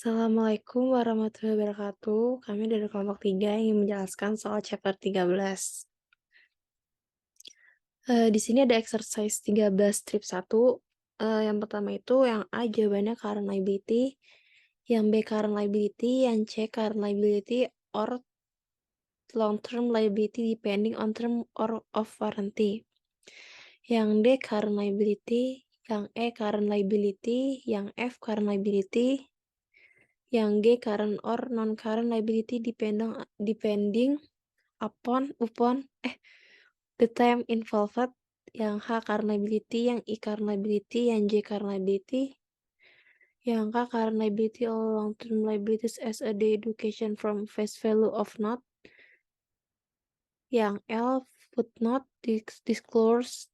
Assalamualaikum warahmatullahi wabarakatuh. Kami dari kelompok 3 ingin menjelaskan soal chapter 13. Di sini ada exercise 13 strip 1. Yang pertama itu yang A jawabannya current liability, yang B current liability, yang C current liability or long-term liability depending on term or of warranty. Yang D current liability, yang E current liability, yang F current liability, yang G current or non-current liability depending upon the time involved, yang H current liability, yang I current liability, yang J current liability, yang K current liability all long-term liabilities as a deduction from face value of note, yang L footnote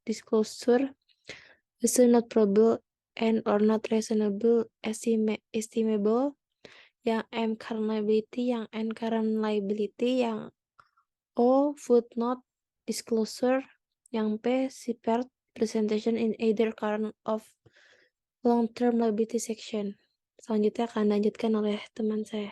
disclosure is not probable and or not reasonable estimable, yang M current liability, yang N current liability, yang O footnote disclosure, yang P separate presentation in either current of long-term liability section. Selanjutnya akan dilanjutkan oleh teman saya.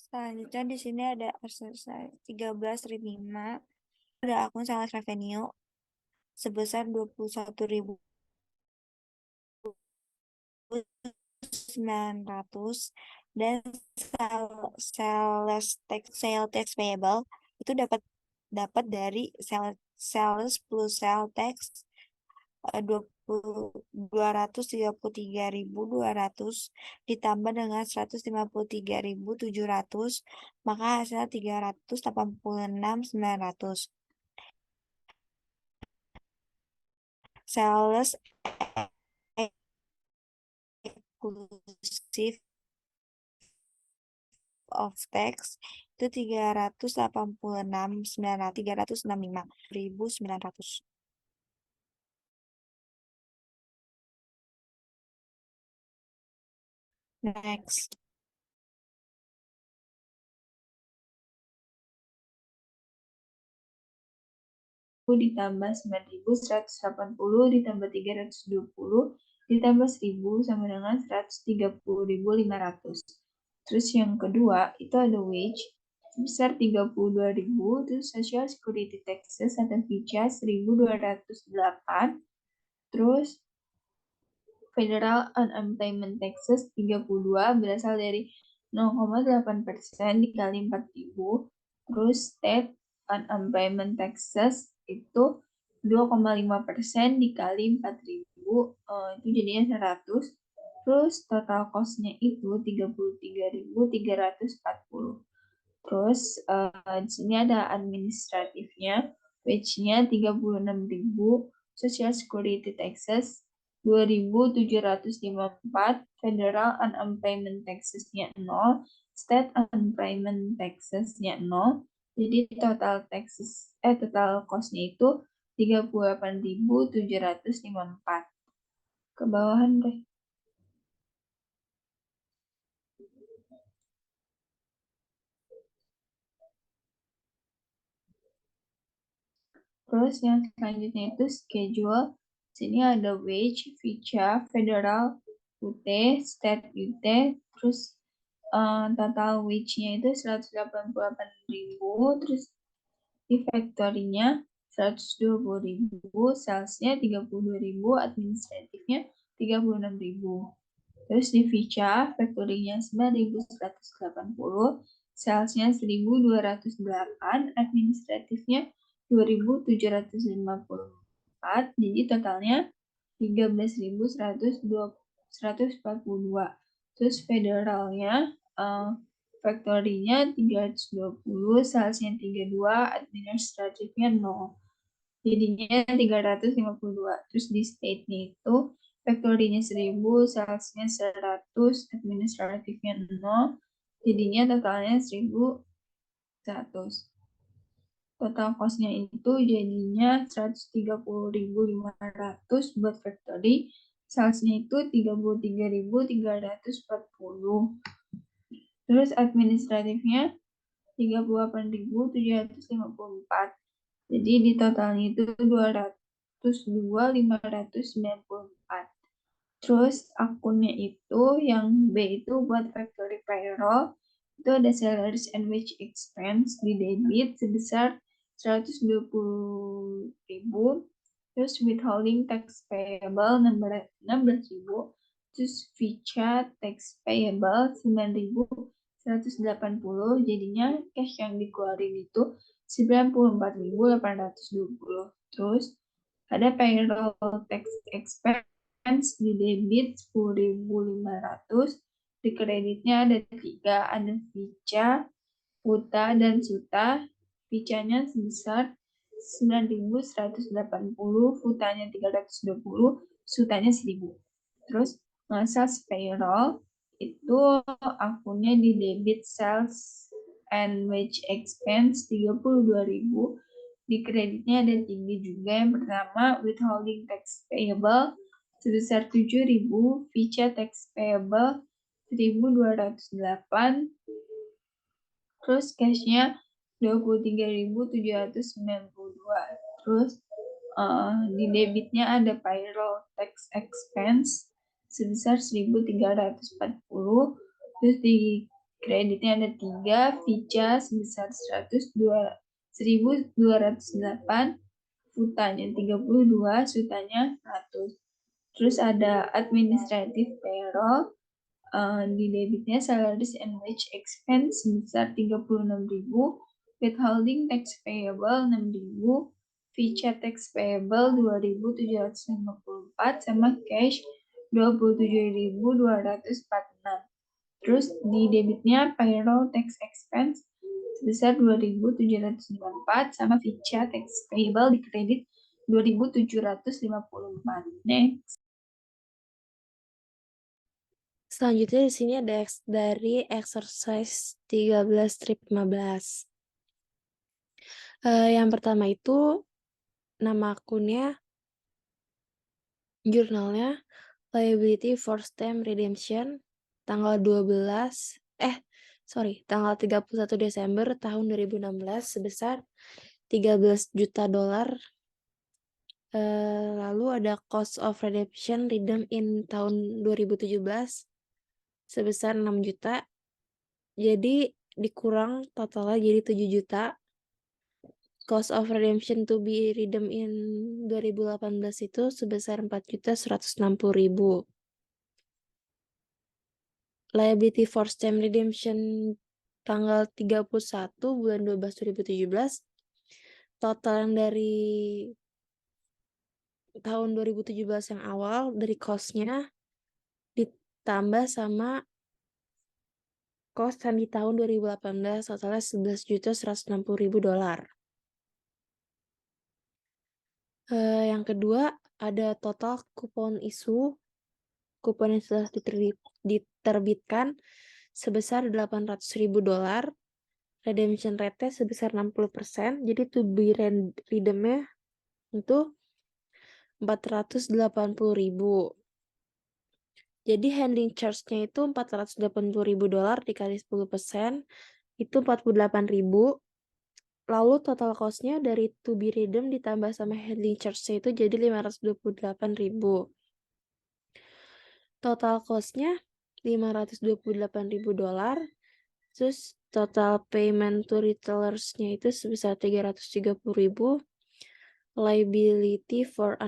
Selanjutnya di sini ada exercise 13 RIB 5. Ada akun sales revenue sebesar 21.900 dan sales tax payable itu dapat dari sales plus sales tax 233.200 ditambah dengan 153.700, maka hasilnya 386.900. Sales eksklusif of tax itu 365.900. Next. Ditambah 9.180 ditambah 320 ditambah 1.000 sama dengan 130.500. Terus yang kedua itu ada wage sebesar 32.000, terus social security taxes atau VICA 1.208, terus federal unemployment taxes 32 berasal dari 0,8% dikali 4.000, terus state unemployment taxes itu 2,5% dikali 4.000, itu jadinya 100. Terus total cost-nya itu 33.340. Terus di sini ada administratifnya, wage-nya 36.000, social security taxes 2.754, federal unemployment taxes-nya 0, state unemployment taxes-nya 0. Jadi total cost-nya itu 38.754. Ke bawahan deh. Terus yang selanjutnya itu schedule. Sini ada wage, VICA, federal, UT, state UT, terus total wage-nya itu 188.000, terus di factory-nya 120.000, sales-nya 32.000, administratifnya 36.000. Terus di VICA, factory-nya 9.180, sales-nya 1.208, administratifnya 2.754, jadi totalnya 13.142. Terus federalnya factory-nya 320, salesnya 32, administratifnya 0. Jadinya 352. Terus di state-nya itu factory-nya 1.000, salesnya 100, administratifnya 0. Jadinya totalnya 1.100. Total cost-nya itu jadinya 130.500 buat factory, sales-nya itu 33.340. Terus administratifnya 38.754. Jadi di totalnya itu 202.594. Terus akunnya itu yang B itu buat factory payroll, itu ada salaries and wage expense di debit sebesar 120.000, terus withholding tax payable 16.000, terus VICA tax payable 9.180, jadinya cash yang dikeluarin itu 94.820. Terus ada payroll tax expense di debit 10.500, di kreditnya ada 3, ada VICA, FUTA, dan SUTA. VICA-nya sebesar 9.180, FUTA-nya 320, SUTA-nya 1.000. Terus sales payroll itu akunnya di debit sales and wage expense 32.000, di kreditnya ada 3 juga. Yang pertama withholding tax payable sebesar 7.000, VICA tax payable 1.208, terus cashnya 23.792. Terus di debitnya ada payroll tax expense sebesar 1.340, terus di kreditnya ada 3, VICA sebesar 1.208, FUTA-nya 32, SUTA-nya 100. Terus ada administrative payroll, di debitnya salaries and wage expense sebesar 36.000, withholding tax payable 6.000, VICA tax payable 2.754, sama cash 27.246. Terus di debitnya payroll tax expense sebesar 2.794, sama VICA tax payable di kredit 2.754. Next. Selanjutnya di sini ada dari exercise 13 strip 15. Yang pertama itu nama akunnya, jurnalnya liability for stamp redemption tanggal 31 Desember tahun 2016 sebesar 13 juta dolar. Lalu ada cost of redemption redeem in tahun 2017 sebesar 6 juta. Jadi dikurang totalnya jadi 7 juta. Cost of redemption to be redeemed in 2018 itu sebesar 4.160.000. Liability for stamp redemption tanggal 31 bulan 12 2017. Total yang dari tahun 2017 yang awal dari cost-nya ditambah sama cost yang di tahun 2018, totalnya 11.160.000 dolar. Yang kedua ada total kupon isu. Kupon yang sudah diterbitkan sebesar 800.000 dolar. Redemption rate sebesar 60%. Jadi to be redeem-nya itu 480.000. Jadi handling charge-nya itu 480.000 dolar dikali 10%, itu 48.000. Lalu total cost-nya dari to be redeem ditambah sama handling charge-nya itu jadi 528.000. Total cost-nya 528.000 dolar. Terus total payment to retailers-nya itu sebesar 330.000. Liability for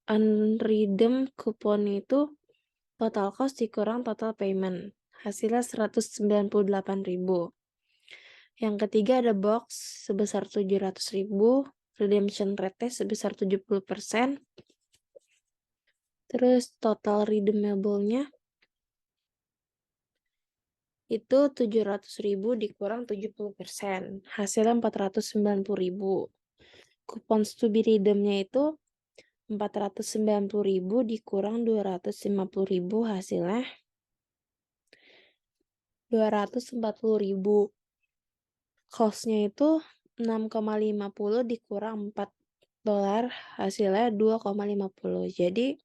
unredeemed coupon itu total cost dikurang total payment. Hasilnya 198.000. Yang ketiga ada box sebesar 700.000. Redemption rate sebesar 70%. Terus total redeemable-nya itu 700.000 dikurang 70%. Hasilnya 490.000. Kupon to be redeem-nya itu 490.000 dikurang 250.000, hasilnya 240.000. Cost-nya itu 6,50 dikurang 4 dolar, hasilnya 2,50. Jadi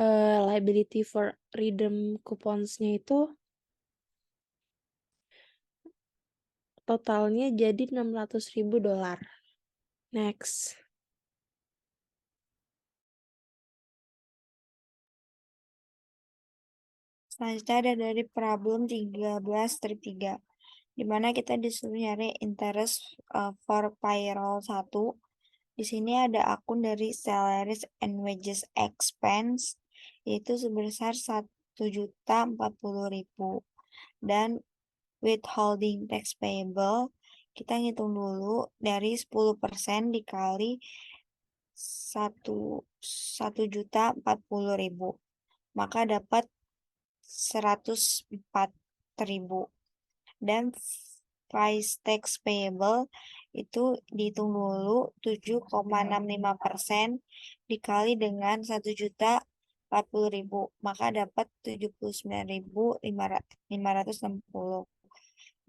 liability for redeem coupons-nya itu totalnya jadi $600.000. Next. Selanjutnya ada dari problem 13 strip 3. Dimana kita disuruh nyari interest for payroll 1. Di sini ada akun dari salaries and wages expense yaitu sebesar 1.040.000 dan withholding tax payable kita ngitung dulu dari 10% dikali 1.040.000 maka dapat 104.000 dan price tax payable itu dihitung dulu 7,65% dikali dengan 1.040.000 maka dapat 79.560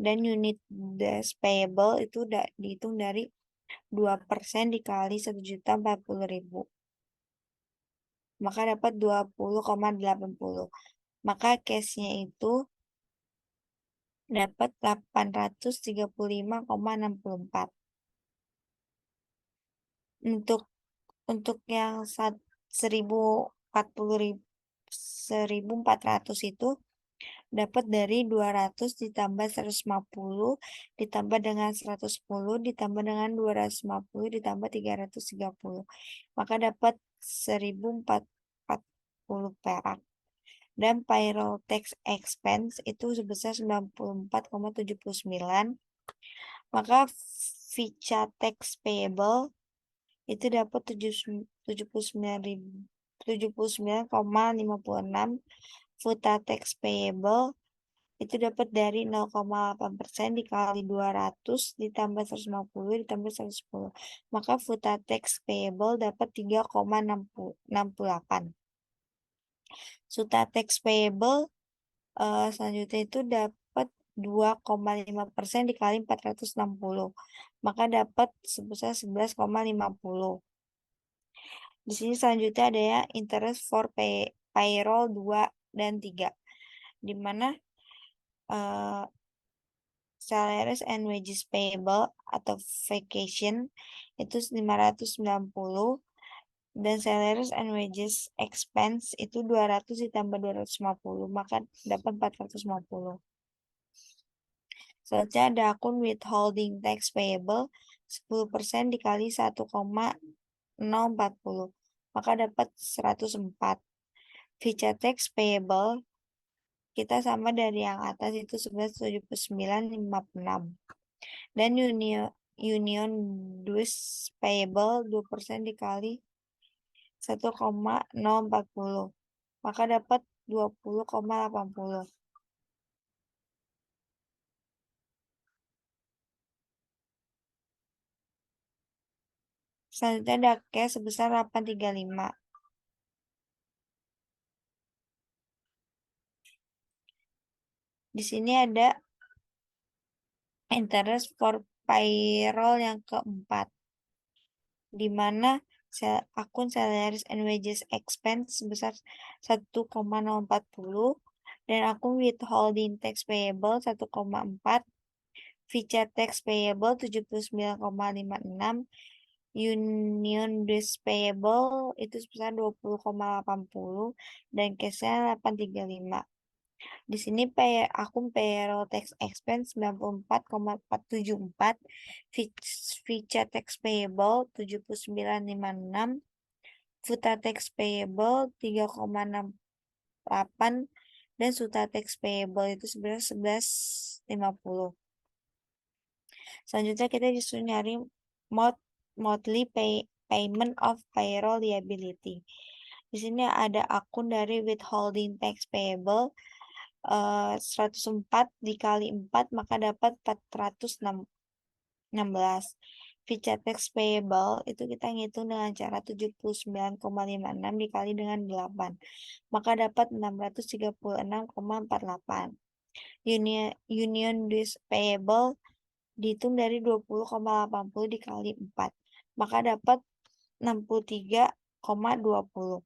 dan unit dash payable itu dihitung dari 2% dikali 1.040.000 maka dapat 20,80 maka cashnya itu dapat 835,64. Untuk yang 1.400 itu dapat dari 200 ditambah 150 ditambah dengan 110 ditambah dengan 250 ditambah 330. Maka dapat 1.440 perak. Dan payroll tax expense itu sebesar 94,79. Maka Vicha tax payable itu dapat 79,56. Futa tax payable itu dapat dari 0,8% dikali 200 ditambah 150 ditambah 110. Maka futa tax payable dapat 3,68. Suta tax payable selanjutnya itu dapat 2,5% dikali 460. Maka dapat sebesar 11,50. Di sini selanjutnya ada ya interest for payroll 2 dan 3. Di mana salaries and wages payable atau vacation itu 590 dan salaries and wages expense itu 200 ditambah 250 maka dapat 450. Selanjutnya ada akun withholding tax payable 10% dikali 1,040 maka dapat 104. Vicha tax payable kita sama dari yang atas itu 1179,56 dan union dues payable 2% dikali 1,040 maka dapat 20,80. Selanjutnya ada cash sebesar 835. Di sini ada interest for payroll yang keempat, di mana akun salaries and wages expense sebesar 1,040 dan akun withholding tax payable 1,4, Vicha tax payable 79,56, union dues payable itu sebesar 20,80 dan cashnya 835. Di sini akun payroll tax expense 94,474, Vicha tax payable 79,56, Futa tax payable 3,68 dan Suta tax payable itu sebenarnya 11,50. Selanjutnya kita disuruh nyari monthly payment of payroll liability. Di sini ada akun dari withholding tax payable 104 dikali 4 maka dapat 416. Vicha tax payable itu kita ngitung dengan cara 79,56 dikali dengan 8 maka dapat 636,48. Union dues payable dihitung dari 20,80 dikali 4 maka dapat 63,20.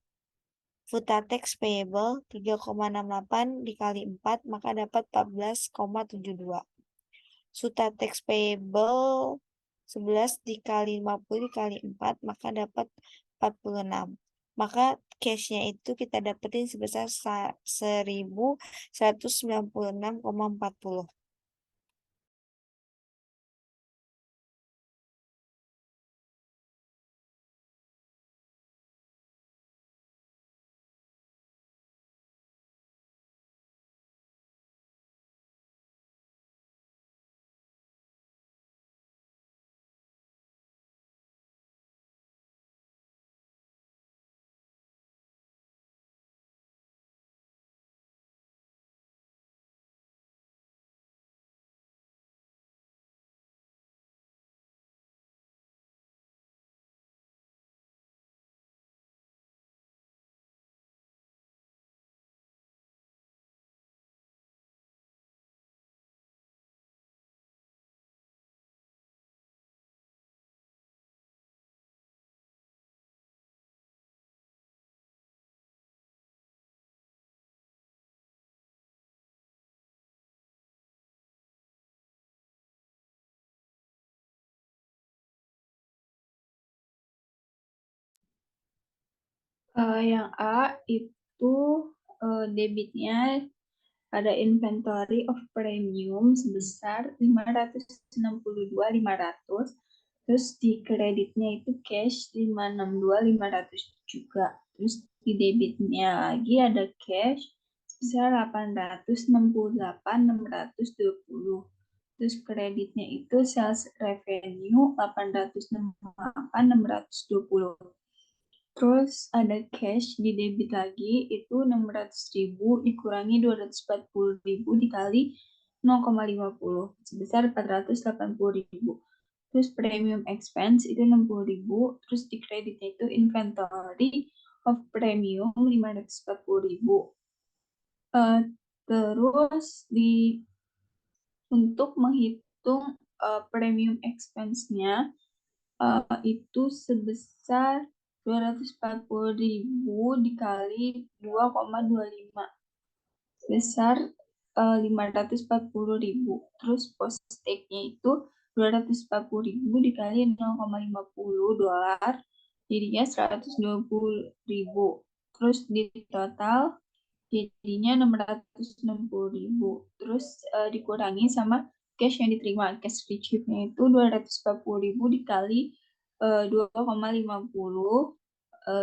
Futa tax payable 3,68 dikali 4 maka dapat 14,72. Suta tax payable 11 dikali 50 dikali 4, maka dapat 46. Maka cash-nya itu kita dapetin sebesar 1.196,40. Yang A itu debitnya ada inventory of premium sebesar 562.500, terus di kreditnya itu cash 562.500 juga, terus di debitnya lagi ada cash sebesar 868.620, terus kreditnya itu sales revenue 868.620. Terus ada cash di debit lagi, itu 600.000 dikurangi 240.000 dikali 0,50, sebesar 480.000. Terus premium expense itu 60.000, terus di kreditnya itu inventory of premium 540.000. Terus untuk menghitung premium expense-nya, itu sebesar 240.000 dikali 2,25, sebesar 540.000. Terus post take-nya itu 240.000 dikali 0,50 dolar, jadinya 120.000. Terus di total jadinya 660.000. Terus dikurangi sama cash yang diterima. Cash receipt-nya itu 240.000 dikali 2,50,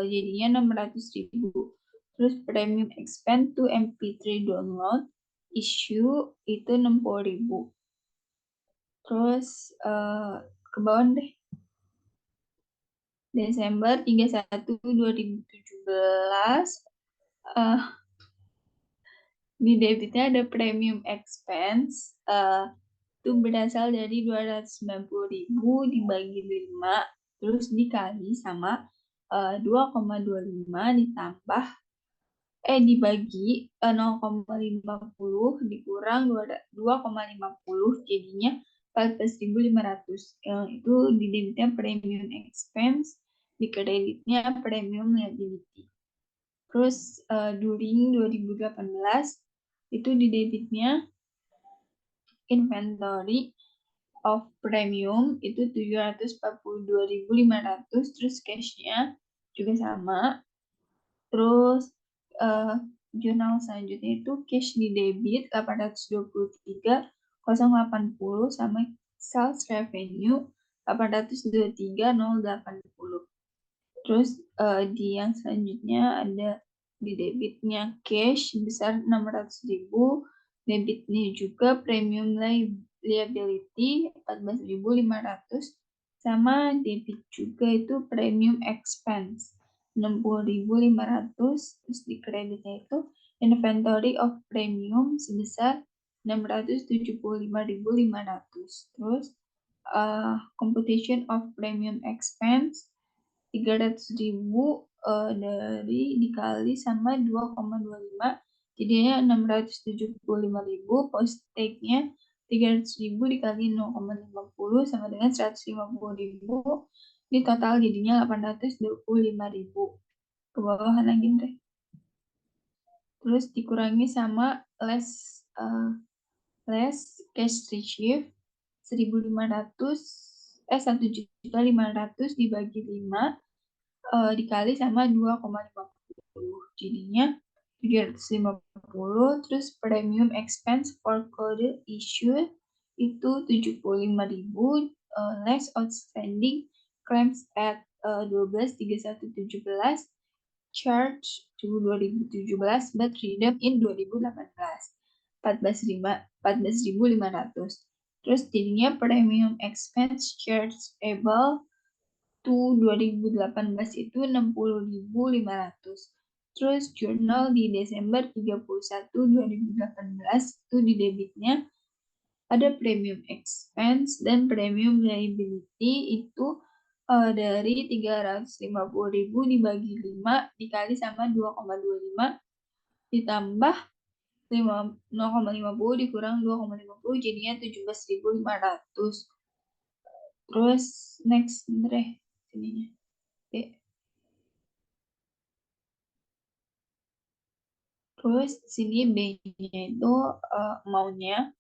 jadinya 600.000. Terus premium expense to MP3 download issue itu 60.000. Terus ke bawah deh. Desember 31 2017, di debitnya ada premium expense, itu berasal dari 290.000 dibagi 5, terus dikali sama 2,25 ditambah dibagi 0,50 dikurang 2,50, jadinya 14.500. Itu di debitnya premium expense, di kreditnya premium liability. Terus during 2018 itu di debitnya inventory of premium itu 742.500, terus cashnya juga sama. Terus jurnal selanjutnya itu cash di debit 823.080 sama sales revenue 823.080. Terus di yang selanjutnya ada di debitnya cash besar 600.000, debitnya juga premium liability 14.500, sama debit juga itu premium expense 60.500, terus di kreditnya itu inventory of premium sebesar 675.500. Terus computation of premium expense 300.000 dari dikali sama 2,25, jadinya 675.000. Post take-nya 300.000 dikali 0,50 sama dengan 150.000. Ini total jadinya 825.000. Ke bawahan lagi deh. Terus dikurangi sama less cash received 1.500.000 dibagi 5 dikali sama 2,50. Jadinya 750. Terus premium expense for code issue itu 75.000, less outstanding claims at 12/31/17, charge to 2017 but redeemed in 2018, 14.500. Terus jadinya premium expense chargeable to 2018 itu 60.500. Terus jurnal di Desember 31, 2018 itu di debitnya ada premium expense dan premium liability itu dari 350.000 dibagi 5 dikali sama 2,25 ditambah 0,50 dikurang 2,50 jadinya 17.500. Terus next bentar sininya. Terus sini B-nya itu maunya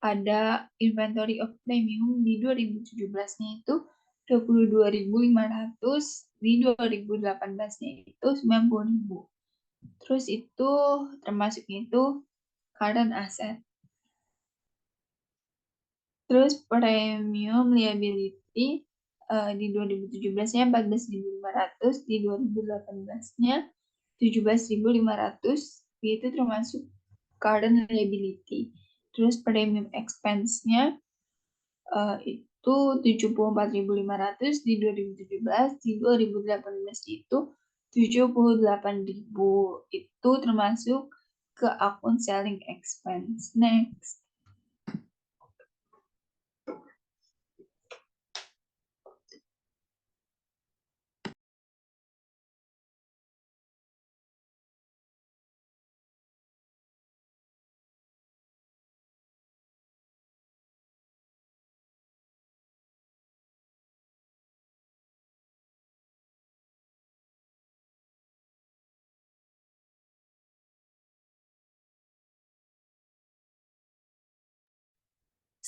ada inventory of premium di 2017-nya itu 22.500, di 2018-nya itu 90.000. Terus itu termasuk itu current asset. Terus premium liability di 2017-nya 14.500, di 2018-nya 17.500, itu termasuk current liability. Terus premium expense-nya itu 74.500 di 2017, di 2018 itu 78.000. Itu termasuk ke akun selling expense. Next.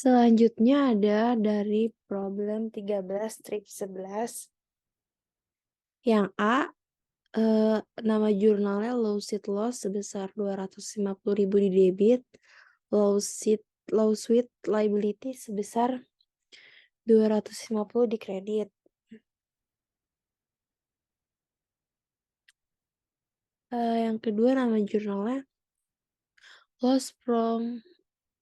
Selanjutnya ada dari problem 13 strip 11. Yang A, nama jurnalnya Lawsuit Loss sebesar 250.000 di debit, Lawsuit Liability sebesar 250 di kredit. Yang kedua nama jurnalnya Loss from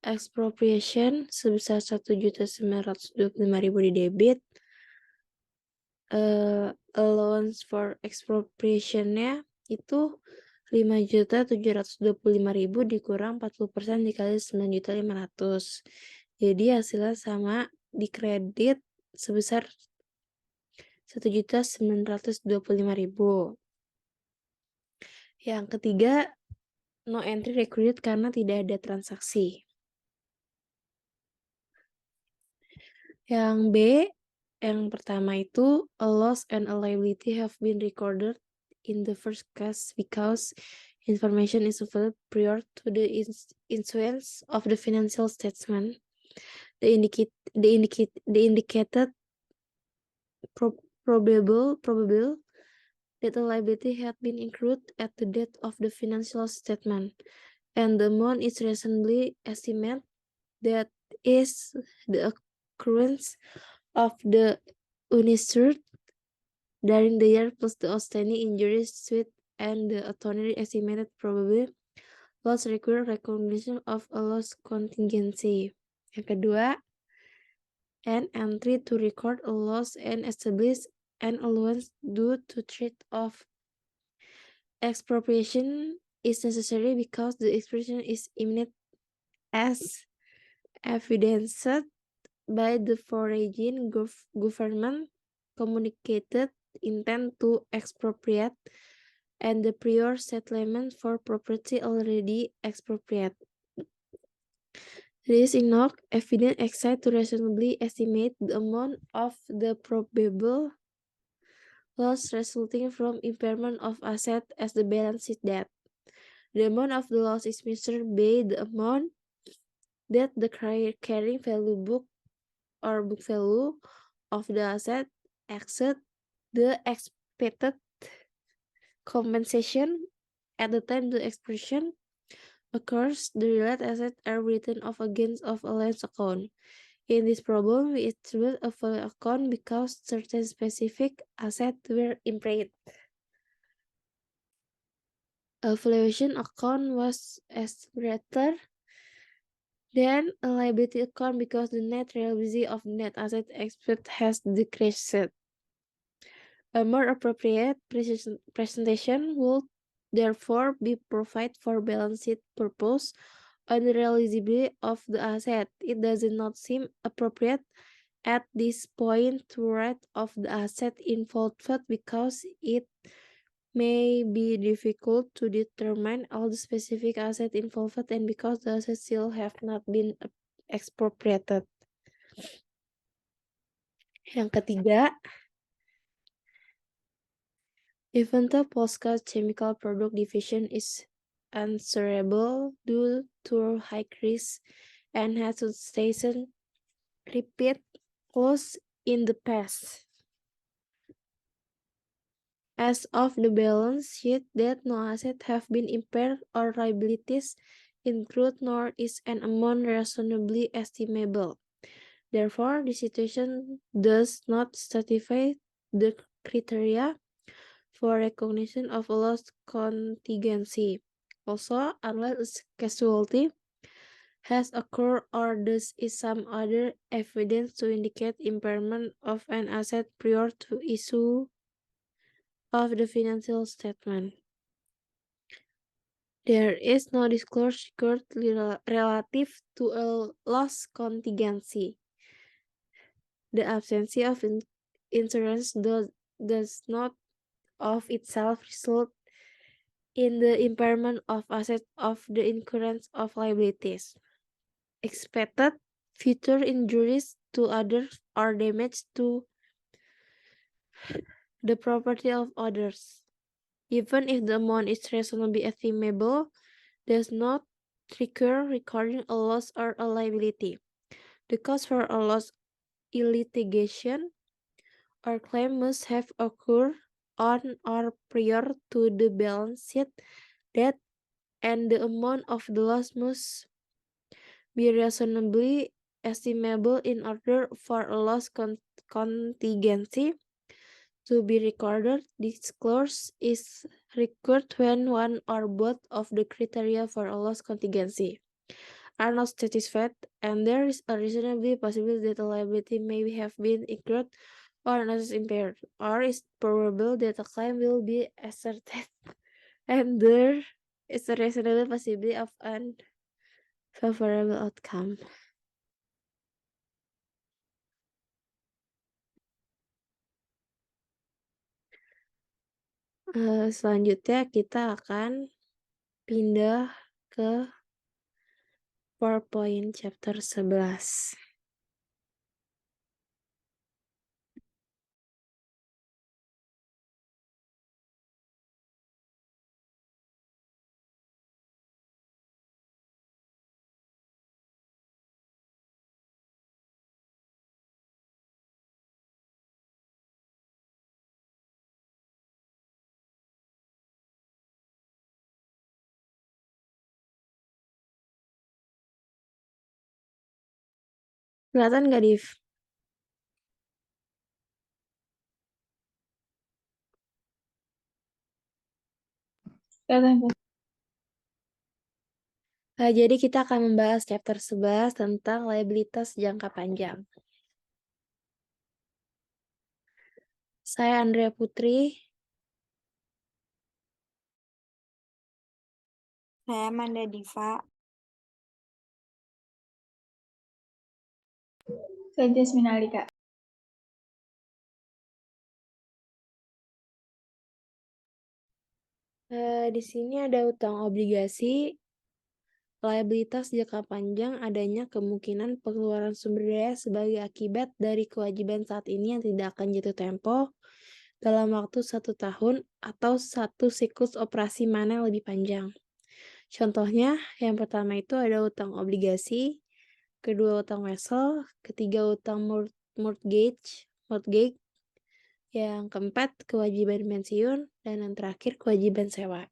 Expropriation sebesar 1.925.000 di debit, allowance for expropriation-nya itu 5.725.000 dikurang 40% dikali 9.500.000. Jadi hasilnya sama di kredit sebesar 1.925.000. Yang ketiga, no entry recorded karena tidak ada transaksi. Yang B, yang pertama itu a loss and a liability have been recorded in the first case because information is available prior to the issuance of the financial statement. The indicated probable that a liability had been accrued at the date of the financial statement, and the amount is reasonably estimated that is the occurrence of the uninsured during the year plus the outstanding injury suit and the attorney estimated probable loss require recognition of a loss contingency. Yang kedua, an entry to record a loss and establish an allowance due to threat of expropriation is necessary because the expropriation is imminent as evidenced by the foreign government communicated intent to expropriate and the prior settlement for property already expropriated. There is enough evidence exist to reasonably estimate the amount of the probable loss resulting from impairment of asset as the balance sheet debt. The amount of the loss is measured by the amount that the carrying value book or book value of the asset exceed the expected compensation at the time the expression occurs, the related assets are written off against of a loans account. In this problem, we attribute a value account because certain specific assets were impaired. A valuation account was greater than a liability account because the net reliability of net asset expected has decreased. A more appropriate presentation would therefore be provided for balance sheet purpose on the realizability of the asset. It does not seem appropriate at this point to write off the asset involved because it may be difficult to determine all the specific asset involved and because the assets still have not been expropriated. Yang ketiga, even the postcard chemical product division is answerable due to high risk and has sustained repeat loss in the past. As of the balance sheet that no assets have been impaired or liabilities incurred nor is an amount reasonably estimable. Therefore, the situation does not satisfy the criteria for recognition of a loss contingency. Also, unless a casualty has occurred or there is some other evidence to indicate impairment of an asset prior to issue of the financial statement. There is no disclosure record relative to a loss contingency. The absence of insurance does not of itself result in the impairment of assets of the incurrence of liabilities. Expected future injuries to others or damage to the property of others, even if the amount is reasonably estimable, does not trigger recording a loss or a liability. The cost for a loss in litigation or claim must have occurred on or prior to the balance sheet date, and the amount of the loss must be reasonably estimable in order for a loss contingency to be recorded. This clause is required when one or both of the criteria for a loss contingency are not satisfied, and there is a reasonable possibility that a liability may have been incurred or not impaired, or is probable that a claim will be asserted, and there is a reasonable possibility of an favorable outcome. Selanjutnya kita akan pindah ke PowerPoint chapter 11. Kelihatan nggak, Div? Jadi kita akan membahas chapter 11 tentang liabilitas jangka panjang. Saya Andrea Putri. Saya Manda Diva. Saya Jasmine Alika. Di sini ada utang obligasi, liabilitas jangka panjang, adanya kemungkinan pengeluaran sumber daya sebagai akibat dari kewajiban saat ini yang tidak akan jatuh tempo dalam waktu 1 tahun atau 1 siklus operasi mana yang lebih panjang. Contohnya, yang pertama itu ada utang obligasi. kedua utang wesel, ketiga utang mortgage, yang keempat kewajiban pensiun, dan yang terakhir kewajiban sewa.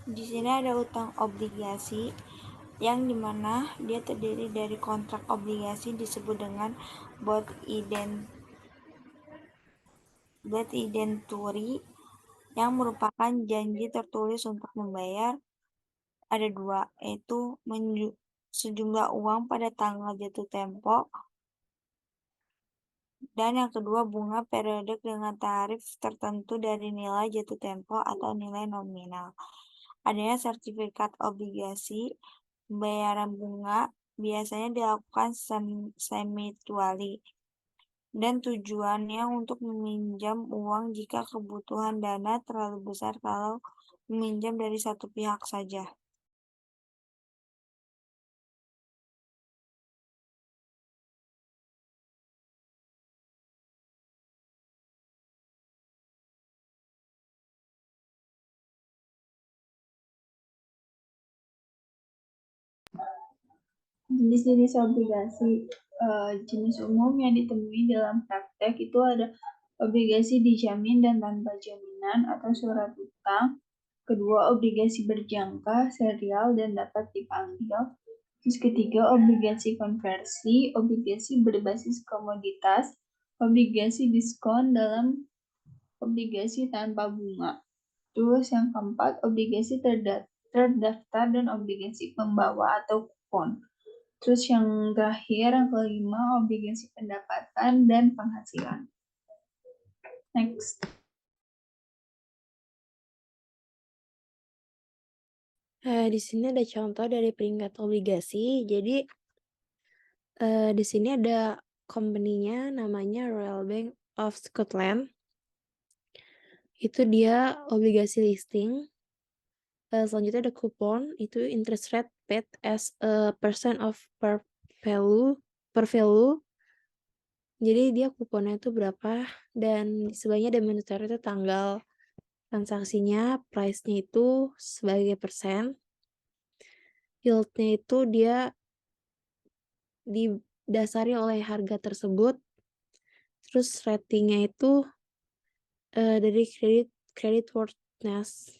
Di sini ada utang obligasi yang dimana dia terdiri dari kontrak obligasi disebut dengan bond indentory yang merupakan janji tertulis untuk membayar. Ada dua, yaitu sejumlah uang pada tanggal jatuh tempo, dan yang kedua bunga periodik dengan tarif tertentu dari nilai jatuh tempo atau nilai nominal. Adanya sertifikat obligasi, pembayaran bunga biasanya dilakukan semi-mutually, dan tujuannya untuk meminjam uang jika kebutuhan dana terlalu besar kalau meminjam dari satu pihak saja. Jenis-jenis obligasi jenis umum yang ditemui dalam praktek itu ada obligasi dijamin dan tanpa jaminan atau surat utang. Kedua, obligasi berjangka, serial, dan dapat dipanggil. Terus ketiga, obligasi konversi, obligasi berbasis komoditas, obligasi diskon dalam obligasi tanpa bunga. Terus yang keempat, obligasi terdaftar dan obligasi pembawa atau kupon. Terus yang terakhir, yang kelima, obligasi pendapatan dan penghasilan. Next. Di sini ada contoh dari peringkat obligasi. Jadi di sini ada company-nya namanya Royal Bank of Scotland. Itu dia obligasi listing. Selanjutnya ada coupon, itu interest rate paid as a percent of per value. Jadi dia kuponnya itu berapa, dan sebelahnya ada moneter itu tanggal transaksinya, price-nya itu sebagai persen. Yield-nya itu dia didasari oleh harga tersebut. Terus ratingnya itu dari creditworthiness.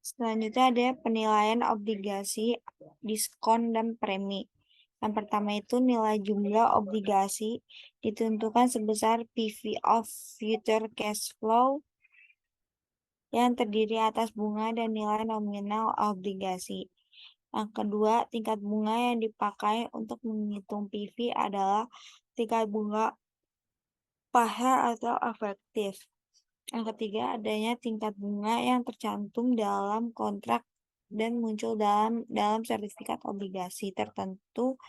Selanjutnya ada penilaian obligasi, diskon, dan premi. Yang pertama itu nilai jumlah obligasi ditentukan sebesar PV of future cash flow yang terdiri atas bunga dan nilai nominal obligasi. Yang kedua, tingkat bunga yang dipakai untuk menghitung PV adalah tingkat bunga pasar atau efektif. Yang ketiga, adanya tingkat bunga yang tercantum dalam kontrak dan muncul dalam sertifikat obligasi tertentu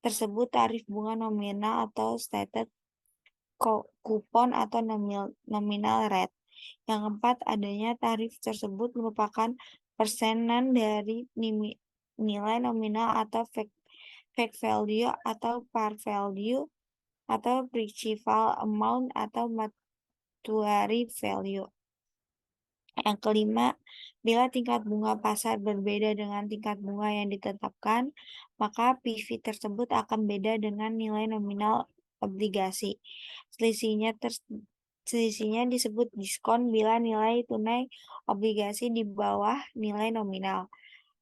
tersebut tarif bunga nominal atau stated kupon atau nominal rate. Yang keempat, adanya tarif tersebut merupakan persenan dari nilai nominal atau face value atau par value atau principal amount atau mortuary value. Yang kelima, bila tingkat bunga pasar berbeda dengan tingkat bunga yang ditetapkan, maka PV tersebut akan beda dengan nilai nominal obligasi. Selisihnya disebut diskon bila nilai tunai obligasi di bawah nilai nominal.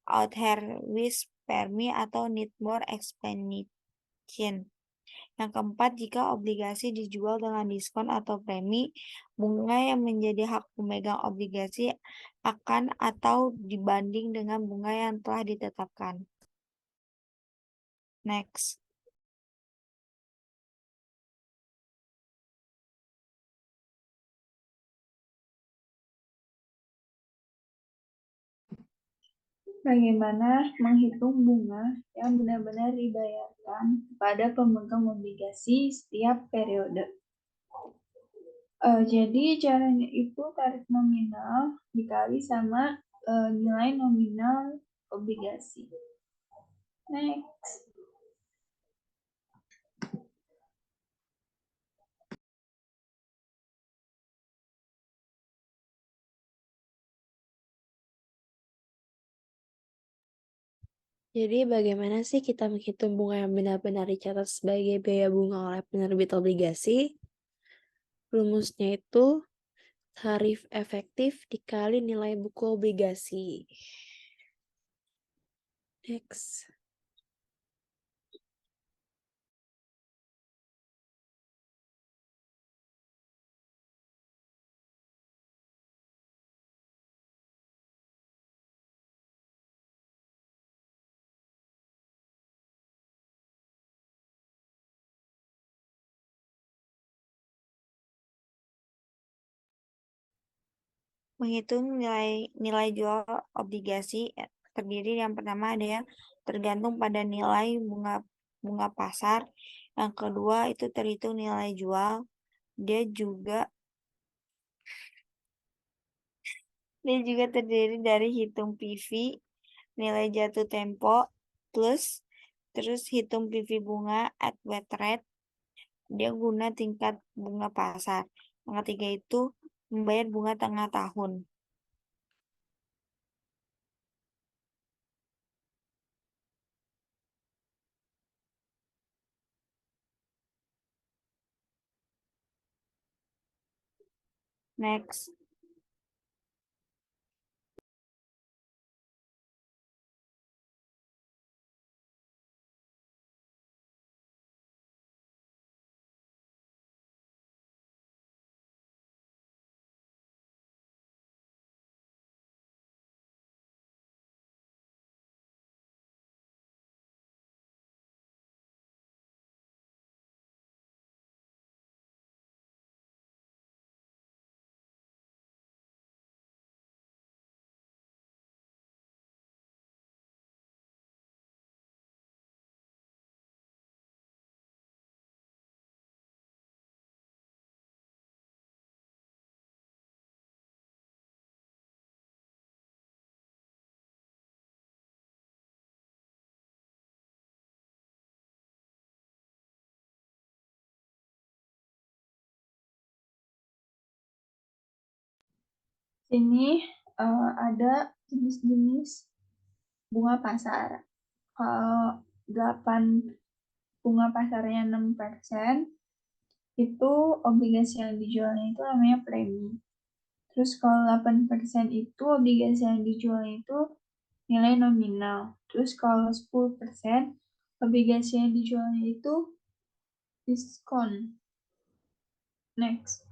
Out here with permi atau need more explanation. Yang keempat, jika obligasi dijual dengan diskon atau premi, bunga yang menjadi hak pemegang obligasi akan atau dibanding dengan bunga yang telah ditetapkan. Next. Bagaimana menghitung bunga yang benar-benar dibayarkan kepada pemegang obligasi setiap periode? Jadi caranya itu tarif nominal dikali sama nilai nominal obligasi. Next. Jadi bagaimana sih kita menghitung bunga yang benar-benar dicatat sebagai biaya bunga oleh penerbit obligasi? Rumusnya itu tarif efektif dikali nilai buku obligasi. Next. Menghitung nilai jual obligasi terdiri yang pertama ada yang tergantung pada nilai bunga pasar. Yang kedua itu terhitung nilai jual. Dia juga terdiri dari hitung PV, nilai jatuh tempo, terus hitung PV bunga at wet rate. Dia guna tingkat bunga pasar. Yang ketiga itu membayar bunga tengah tahun. Next. Sini ada jenis-jenis bunga pasar. Kalau 8 bunga pasarnya 6%, itu obligasi yang dijualnya itu namanya premi. Terus kalau 8% itu obligasi yang dijualnya itu nilai nominal. Terus kalau 10% obligasi yang dijualnya itu diskon. Next.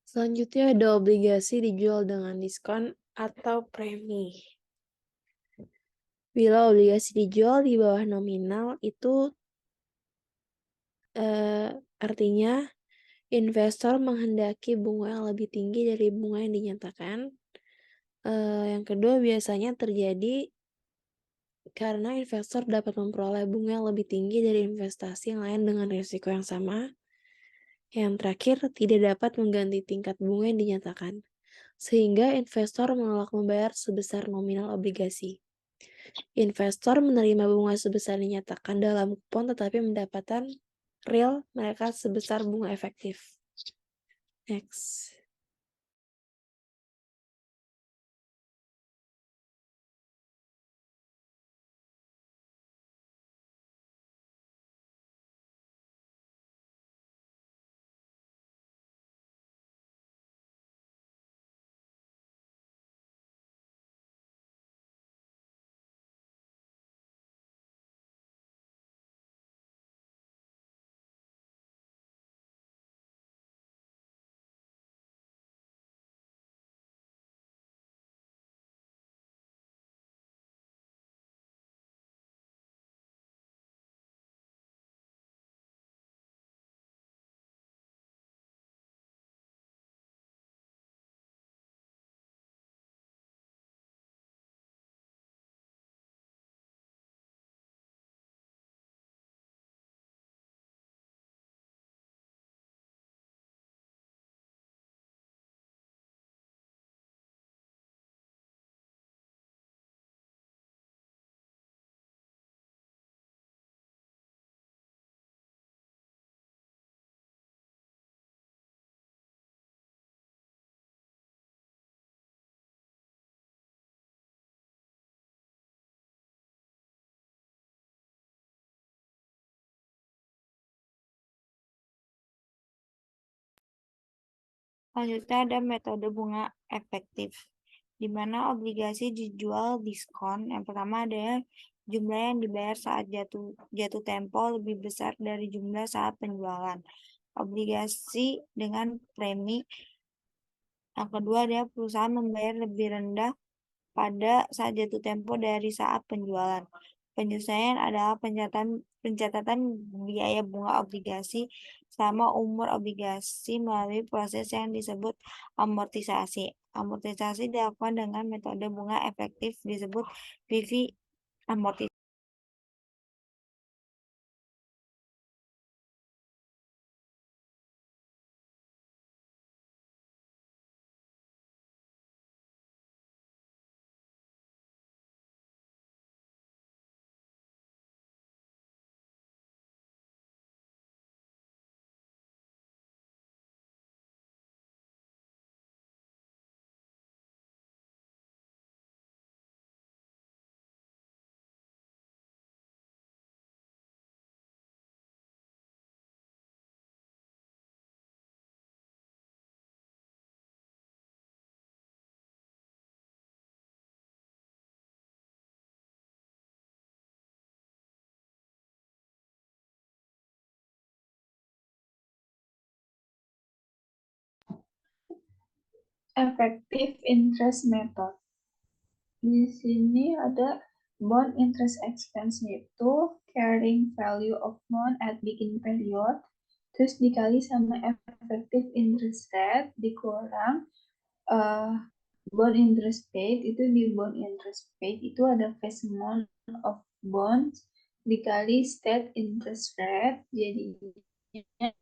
Selanjutnya ada obligasi dijual dengan diskon atau premi. Bila obligasi dijual di bawah nominal itu artinya investor menghendaki bunga yang lebih tinggi dari bunga yang dinyatakan. Yang kedua biasanya terjadi karena investor dapat memperoleh bunga yang lebih tinggi dari investasi yang lain dengan risiko yang sama. Yang terakhir, tidak dapat mengganti tingkat bunga yang dinyatakan, sehingga investor menolak membayar sebesar nominal obligasi. Investor menerima bunga sebesar dinyatakan dalam kupon tetapi mendapatkan real mereka sebesar bunga efektif. Next. Selanjutnya ada metode bunga efektif, di mana obligasi dijual diskon. Yang pertama adalah jumlah yang dibayar saat jatuh tempo lebih besar dari jumlah saat penjualan. Obligasi dengan premi. Yang kedua adalah perusahaan membayar lebih rendah pada saat jatuh tempo dari saat penjualan. Penyesuaian adalah pencatatan biaya bunga obligasi selama umur obligasi melalui proses yang disebut amortisasi. Amortisasi dilakukan dengan metode bunga efektif disebut PV amortisasi. Effective interest method. Di sini ada bond interest expense itu carrying value of bond at beginning period, terus dikali sama effective interest rate dikurang bond interest paid. Itu di bond interest paid itu ada face amount of bonds dikali state interest rate, jadinya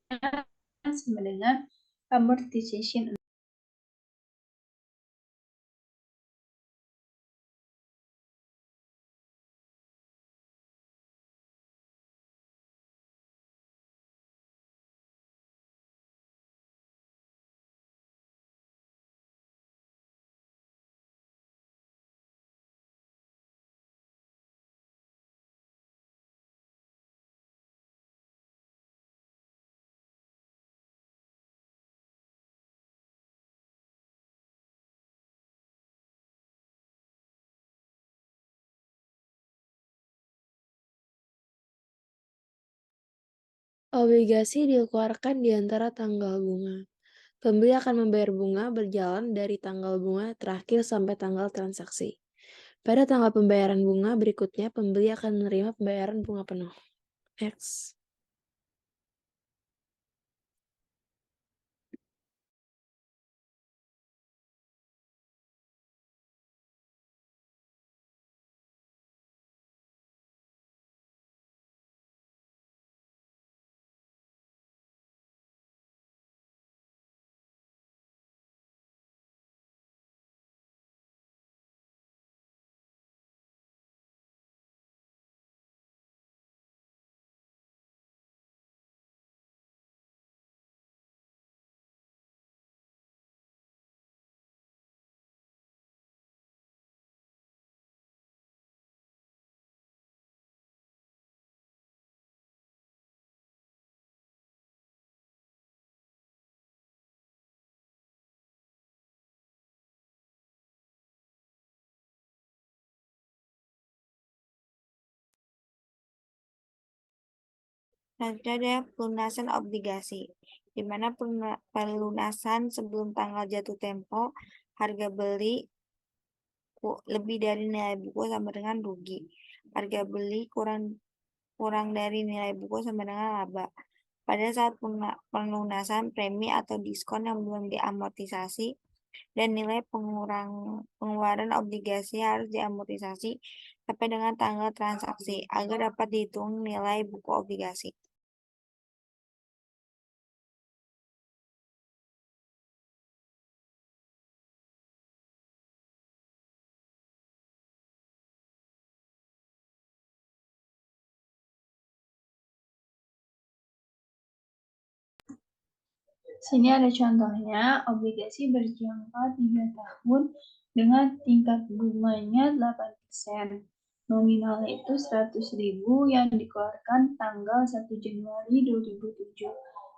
sama dengan amortization. Obligasi dikeluarkan di antara tanggal bunga. Pembeli akan membayar bunga berjalan dari tanggal bunga terakhir sampai tanggal transaksi. Pada tanggal pembayaran bunga berikutnya, pembeli akan menerima pembayaran bunga penuh. X. Selanjutnya ada pelunasan obligasi, di mana pelunasan sebelum tanggal jatuh tempo, harga beli lebih dari nilai buku sama dengan rugi. Harga beli kurang dari nilai buku sama dengan laba. Pada saat pelunasan premi atau diskon yang belum diamortisasi dan nilai pengeluaran obligasi harus diamortisasi sampai dengan tanggal transaksi agar dapat dihitung nilai buku obligasi. Sini ada contohnya, obligasi berjangka 3 tahun dengan tingkat bunganya 8%. Nominalnya itu 100.000 yang dikeluarkan tanggal 1 Januari 2007.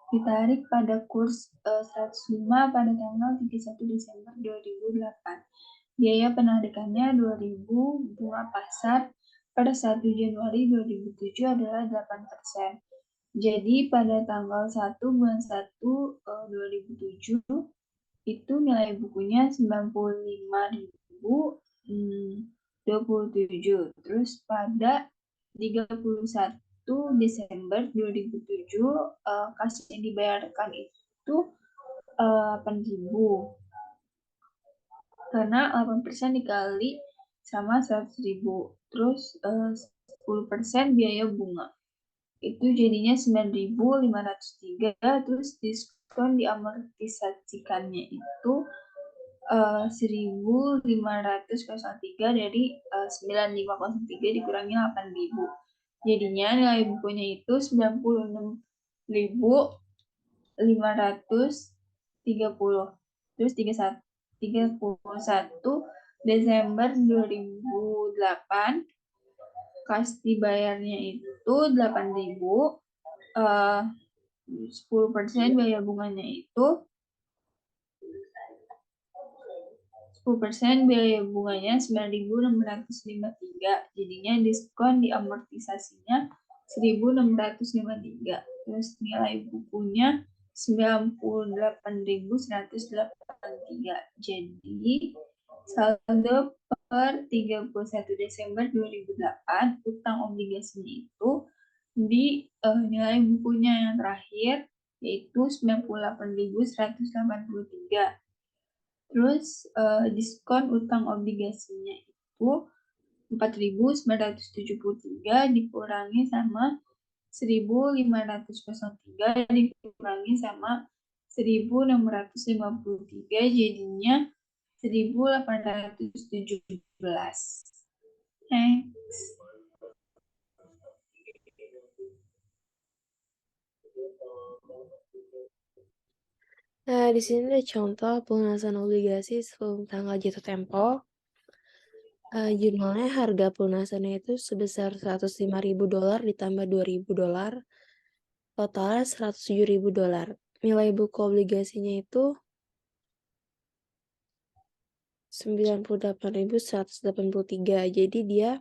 Ditarik pada kurs 105 pada tanggal 31 Desember 2008. Biaya penarikannya 2.000, bunga pasar pada 1 Januari 2007 adalah 8%. Jadi pada tanggal 1 bulan 1 2007 itu nilai bukunya 95.027. Terus pada 31 Desember 2007 kas yang dibayarkan itu 8.000. Karena 8% dikali sama 100.000. Terus 10% biaya bunga. Itu jadinya 9.503, terus diskon diamortisasikannya itu 1.503 dari 9.503 dikurangi 8.000. Jadinya nilai bukunya itu 96.530. Terus 31 Desember 2008 kas dibayarnya itu 8.000, 10% biaya bunganya itu 10% biaya bunganya 9.653. Jadinya diskon diamortisasinya 1.653. Terus nilai bukunya 98.183. Jadi saldo per 31 Desember 2008 utang obligasinya itu di nilai bukunya yang terakhir yaitu 98.183. Terus diskon utang obligasinya itu 4.973 dikurangi sama 1.503 dikurangi sama 1.653 jadinya 1.817. Next. Nah, di sini ada contoh pelunasan obligasi sebelum tanggal jatuh tempo. Jurnalnya harga pelunasannya itu sebesar $105.000 ditambah $2.000. Totalnya $107.000. Nilai buku obligasinya itu 98.183. Jadi dia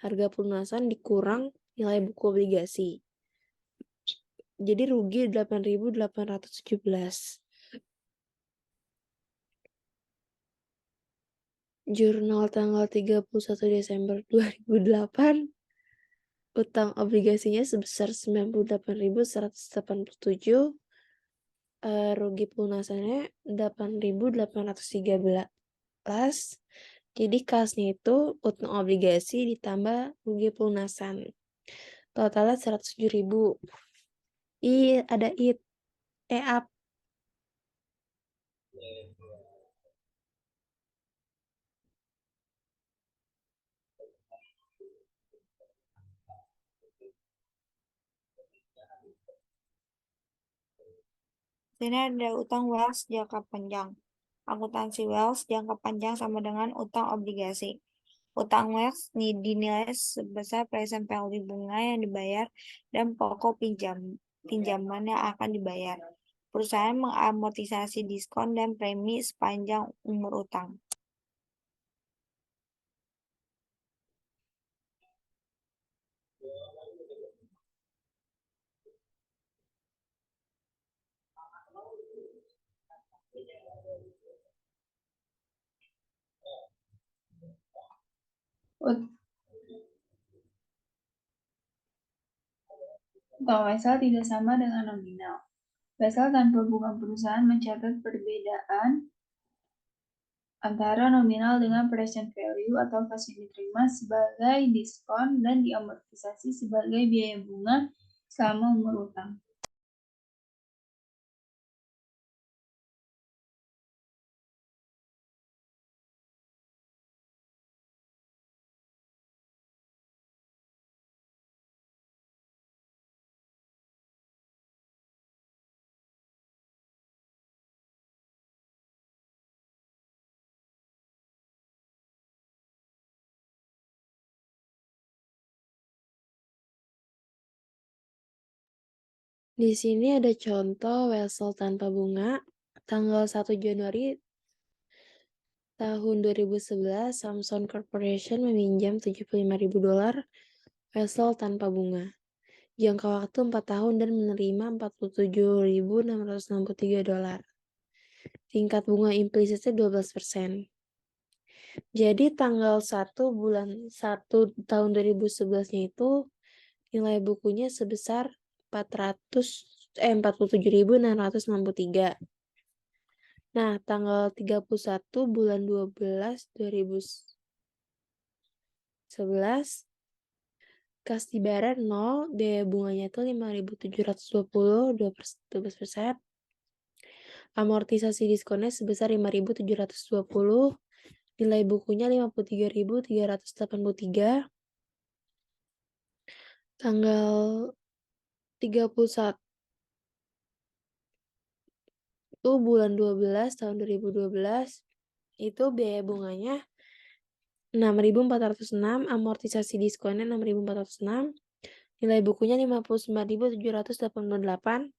harga pelunasan dikurang nilai buku obligasi. Jadi rugi 8.817. Jurnal tanggal 31 Desember 2008, utang obligasinya sebesar 98.187, rugi pelunasannya 8.813. Jadi kasnya itu utang obligasi ditambah rugi pelunasan. Totalnya 107.000. Ada up. Sini ada utang Wells jangka panjang. Akuntansi Wells jangka panjang sama dengan utang obligasi. Utang Wells dinilai sebesar present value bunga yang dibayar dan pokok pinjaman yang akan dibayar. Perusahaan mengamortisasi diskon dan premi sepanjang umur utang. Utang wesel tidak sama dengan nominal. Wesel tanpa bunga perusahaan mencatat perbedaan antara nominal dengan present value atau kas yang diterima sebagai diskon dan diamortisasi sebagai biaya bunga selama umur utang. Di sini ada contoh wesel tanpa bunga. Tanggal 1 Januari tahun 2011, Samsung Corporation meminjam $75.000 wesel tanpa bunga. Jangka waktu 4 tahun dan menerima $47.663. Tingkat bunga implisitnya 12%. Jadi tanggal 1 bulan 1 tahun 2011-nya itu nilai bukunya sebesar 47.663. Nah, tanggal 31 bulan 12 2011 kas dibayar 0, biaya bunganya itu 5.720, 12%. Amortisasi diskonnya sebesar 5.720, nilai bukunya 53.383. Tanggal 31 bulan 12 tahun 2012 itu biaya bunganya 6.406, amortisasi diskonnya 6.406, nilai bukunya 59.788.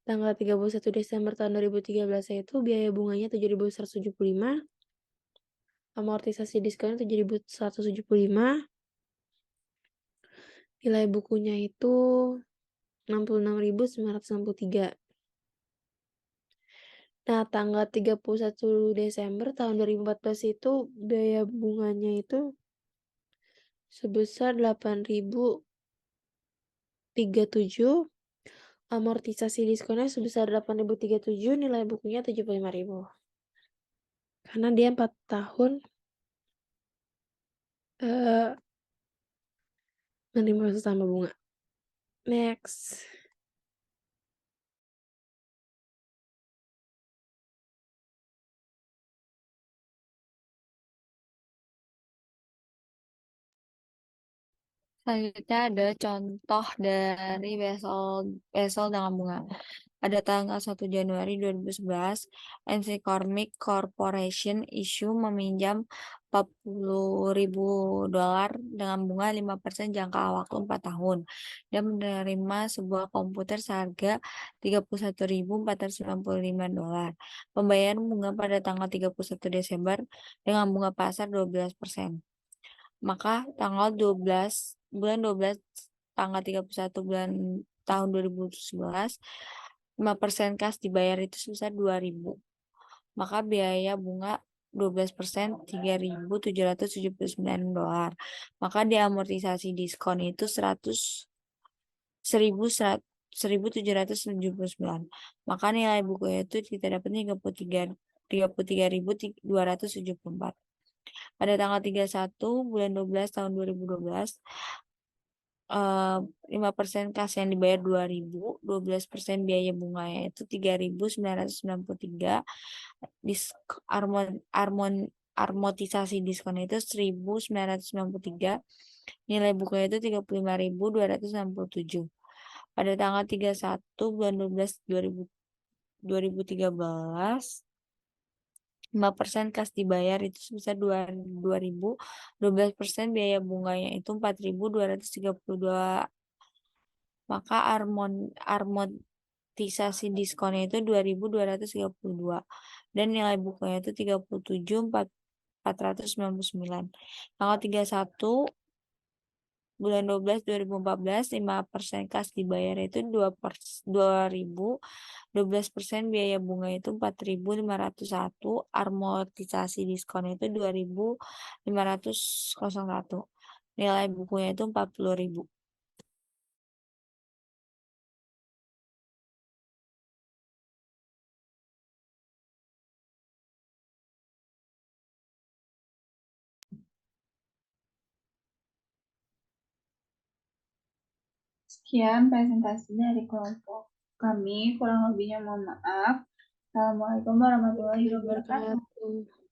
Tanggal 31 Desember tahun 2013 itu biaya bunganya 7.175, amortisasi diskonnya 7.175, nilai bukunya itu 66.963. Nah, tanggal 31 Desember tahun 2014 itu biaya bunganya itu sebesar 8.037, amortisasi diskonnya sebesar 8.037, nilai bukunya 75.000. Karena dia 4 tahun menerima sama bunga. Next. Selanjutnya ada contoh dari wesel dengan bunga. Ada tanggal 1 Januari 2011, NC Cormic Corporation issue meminjam $40.000 dengan bunga 5% jangka waktu 4 tahun dan menerima sebuah komputer seharga $31.495. Pembayaran bunga pada tanggal 31 Desember dengan bunga pasar 12%. Maka tanggal 12 tanggal 31 bulan tahun 2011, 5% kas dibayar itu sebesar 2.000. Maka biaya bunga 12%, $3.779. Maka diamortisasi diskon itu 1.779. Maka nilai bukunya itu kita dapat 33.274. Pada tanggal 31 bulan 12 tahun 2012, 5% kas yang dibayar 2.000, 12% biaya bunganya itu 3.993, amortisasi diskon itu 1.993, nilai bukunya itu 35.267. Pada tanggal 31 bulan 12 2013, 5% kas dibayar itu sebesar 2.000, 12% biaya bunganya itu 4.232. Maka amortisasi diskonnya itu 2.232 dan nilai bukunya itu 37.499. Tanggal 31 bulan 12 2014, 5% kas dibayar itu 2.000, 12% biaya bunga itu 4.501, amortisasi diskon itu 2.501, nilai bukunya itu 40.000. Sekian presentasi dari kelompok kami. Kurang lebihnya mohon maaf. Assalamualaikum warahmatullahi wabarakatuh. Wabarakatuh.